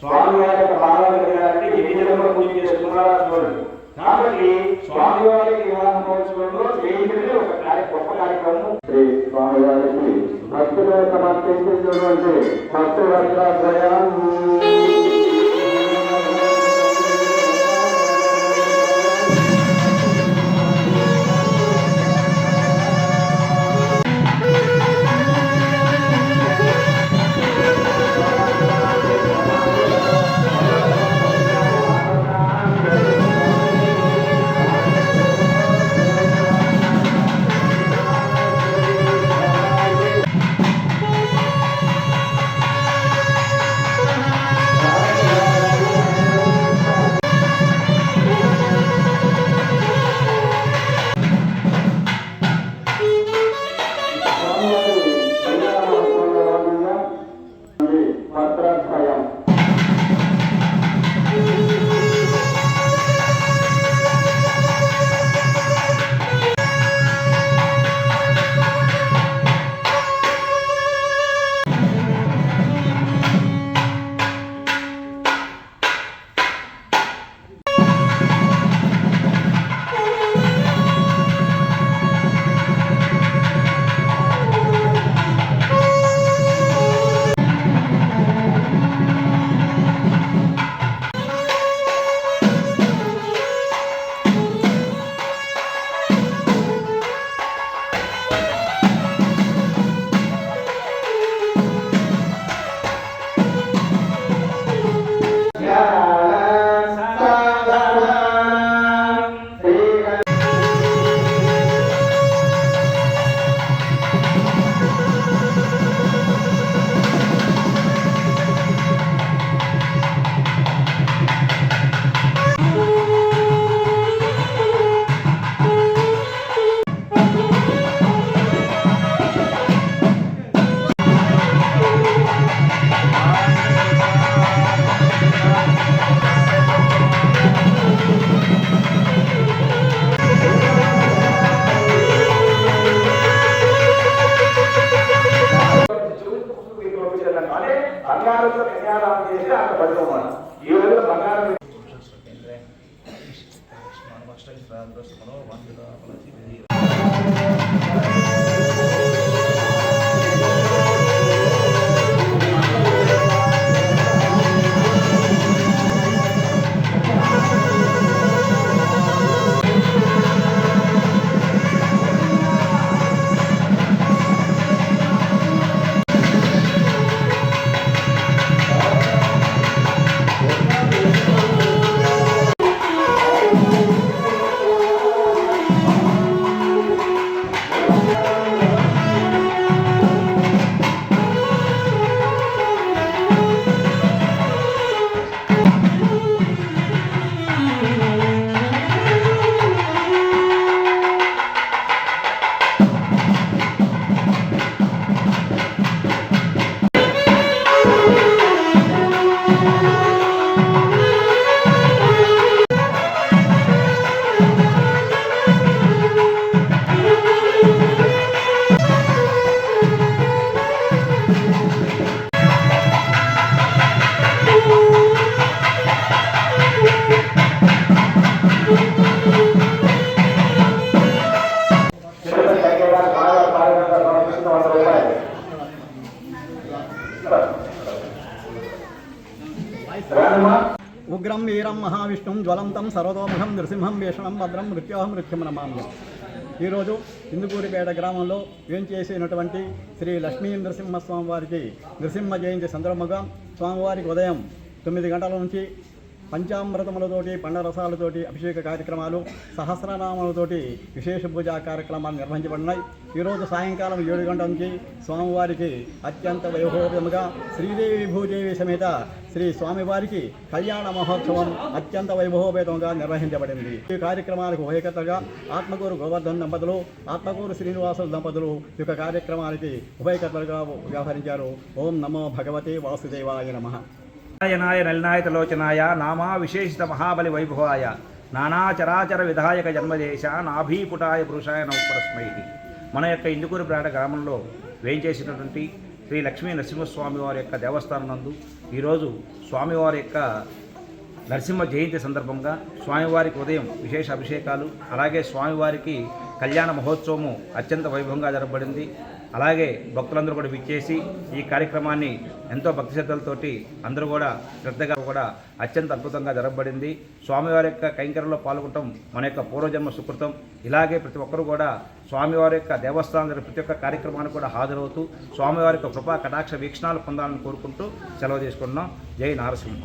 స్వామివారి యొక్క పాలనకి ఎన్ని జన్మలు పూజ చేసుకున్నారా చూడండి. కాబట్టి స్వామివారి వివాహ మహోత్సవంలో చేయించే ఒక గొప్ప కార్యక్రమం. శ్రీ స్వామివారికి భక్తులు సమర్పించినటువంటి భక్తువర్గం బంగారంతో కన్యాదానం చేసి అక్కడ పడుకోవాలి. ఈ రోజు బంగారం ఉగ్రం వీరం మహావిష్ణుం జ్వలంతం సర్వతోముఖం నృసింహం భీషణం భద్రం మృత్యోహం మృత్యుం నమామి. ఈరోజు ఇందుకూరిపేట గ్రామంలో ఏం చేసినటువంటి శ్రీ లక్ష్మీ నరసింహస్వామి వారికి నరసింహ జయంతి సందర్భంగా స్వామివారికి ఉదయం 9 గంటల నుంచి పంచామృతములతోటి పండరసాలతోటి అభిషేక కార్యక్రమాలు సహస్రనామాలతోటి విశేష పూజా కార్యక్రమాలు నిర్వహించబడినాయి. ఈరోజు సాయంకాలం 7 గంటల నుంచి స్వామివారికి అత్యంత వైభవముగా శ్రీదేవి భూదేవి సమేత శ్రీ స్వామివారికి కళ్యాణ మహోత్సవం అత్యంత వైభవపేతంగా నిర్వహించబడింది. ఈ కార్యక్రమాలకు ఉభయకర్తగా ఆత్మకూరు గోవర్ధన్ దంపతులు, ఆత్మకూరు శ్రీనివాసుల దంపతులు ఈ యొక్క కార్యక్రమానికి ఉభయకర్తలుగా వ్యవహరించారు. ఓం నమో భగవతే వాసుదేవాయ నమః. నారాయణాయ నలినాయ తలోచనాయ నామా విశేషిత మహాబలి వైభవాయ నానాచరాచర విధాయక జన్మదేశ నాభీపుటాయ పురుషాయ నవపరస్మై. మన యొక్క ఇందుకూరుపేట గ్రామంలో వేయించేసినటువంటి శ్రీ లక్ష్మీ నరసింహస్వామి వారి యొక్క దేవస్థానం నందు ఈరోజు స్వామివారి యొక్క నరసింహ జయంతి సందర్భంగా స్వామివారికి ఉదయం విశేష అభిషేకాలు, అలాగే స్వామివారికి కళ్యాణ మహోత్సవము అత్యంత వైభవంగా జరగబడింది. అలాగే భక్తులందరూ కూడా విచ్చేసి ఈ కార్యక్రమాన్ని ఎంతో భక్తి శ్రద్ధలతోటి అందరూ కూడా శ్రద్ధగా కూడా అత్యంత అద్భుతంగా జరగబడింది. స్వామివారి యొక్క కైంకర్యంలో పాల్గొనడం మన యొక్క పూర్వజన్మ సుకృతం. ఇలాగే ప్రతి ఒక్కరూ కూడా స్వామివారి యొక్క దేవస్థానం ప్రతి ఒక్క కార్యక్రమానికి కూడా హాజరవుతూ స్వామివారి యొక్క కృపా కటాక్ష వీక్షణాలు పొందాలని కోరుకుంటూ సెలవు తీసుకుంటున్నాం. జై నారసింహ.